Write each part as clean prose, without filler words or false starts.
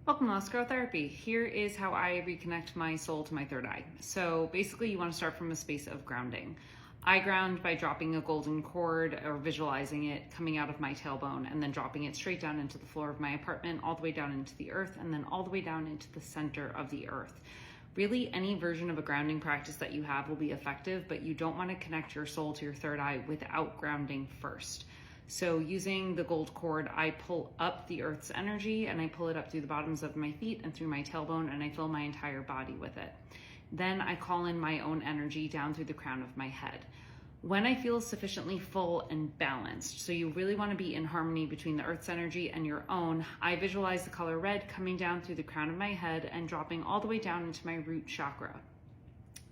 Welcome to Let's Grow Therapy. Here is how I reconnect my soul to my third eye. So basically you want to start from a space of grounding. I ground by dropping a golden cord or visualizing it coming out of my tailbone and then dropping it straight down into the floor of my apartment, all the way down into the earth, and then all the way down into the center of the earth. Really, any version of a grounding practice that you have will be effective, but you don't want to connect your soul to your third eye without grounding first. So using the gold cord, I pull up the earth's energy and I pull it up through the bottoms of my feet and through my tailbone, and I fill my entire body with it. Then I call in my own energy down through the crown of my head. When I feel sufficiently full and balanced, so you really want to be in harmony between the earth's energy and your own, I visualize the color red coming down through the crown of my head and dropping all the way down into my root chakra.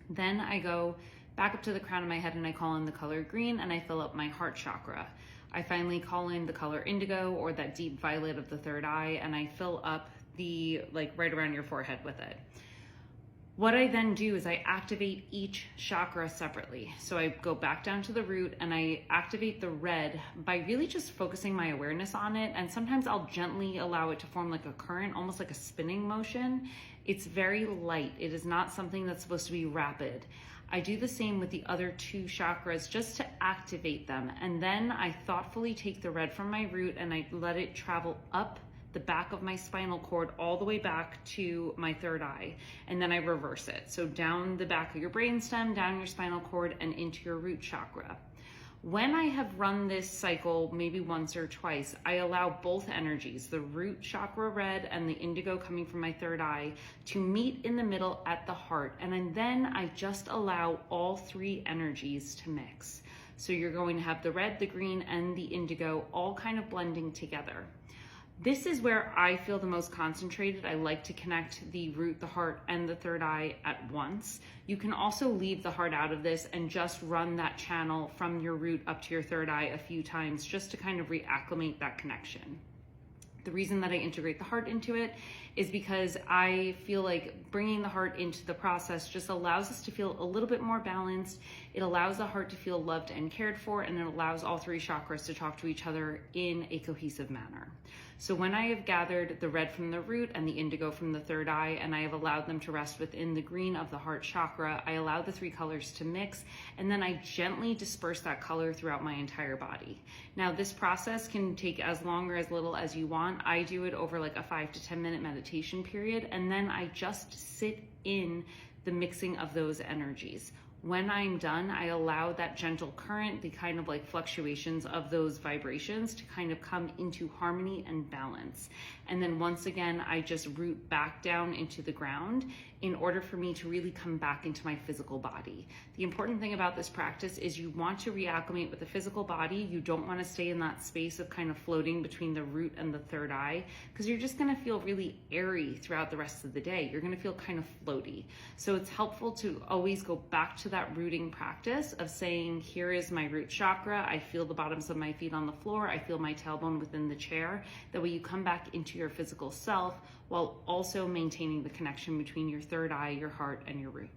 Then I go back up to the crown of my head and I call in the color green and I fill up my heart chakra. I finally call in the color indigo, or that deep violet of the third eye, and I fill up the, right around your forehead with it. What I then do is I activate each chakra separately. So I go back down to the root and I activate the red by really just focusing my awareness on it. And sometimes I'll gently allow it to form like a current, almost like a spinning motion. It's very light. It is not something that's supposed to be rapid. I do the same with the other two chakras just to activate them. And then I thoughtfully take the red from my root and I let it travel up the back of my spinal cord all the way back to my third eye. And then I reverse it. So down the back of your brainstem, down your spinal cord, and into your root chakra. When I have run this cycle maybe once or twice, I allow both energies, the root chakra red and the indigo coming from my third eye, to meet in the middle at the heart. And then I just allow all three energies to mix. So you're going to have the red, the green, and the indigo all kind of blending together. This is where I feel the most concentrated. I like to connect the root, the heart, and the third eye at once. You can also leave the heart out of this and just run that channel from your root up to your third eye a few times just to kind of reacclimate that connection. The reason that I integrate the heart into it is because I feel like bringing the heart into the process just allows us to feel a little bit more balanced. It allows the heart to feel loved and cared for, and it allows all three chakras to talk to each other in a cohesive manner. So when I have gathered the red from the root and the indigo from the third eye, and I have allowed them to rest within the green of the heart chakra, I allow the three colors to mix, and then I gently disperse that color throughout my entire body. Now, this process can take as long or as little as you want. I do it over like a 5 to 10 minute meditation period, and then I just sit in the mixing of those energies. When I'm done, I allow that gentle current, the kind of like fluctuations of those vibrations, to kind of come into harmony and balance. And then once again, I just root back down into the ground in order for me to really come back into my physical body. The important thing about this practice is you want to reacclimate with the physical body. You don't want to stay in that space of kind of floating between the root and the third eye, because you're just going to feel really airy throughout the rest of the day. You're going to feel kind of floaty. So it's helpful to always go back to that rooting practice of saying, here is my root chakra. I feel the bottoms of my feet on the floor. I feel my tailbone within the chair. That way you come back into your physical self while also maintaining the connection between your third eye, your heart, and your root.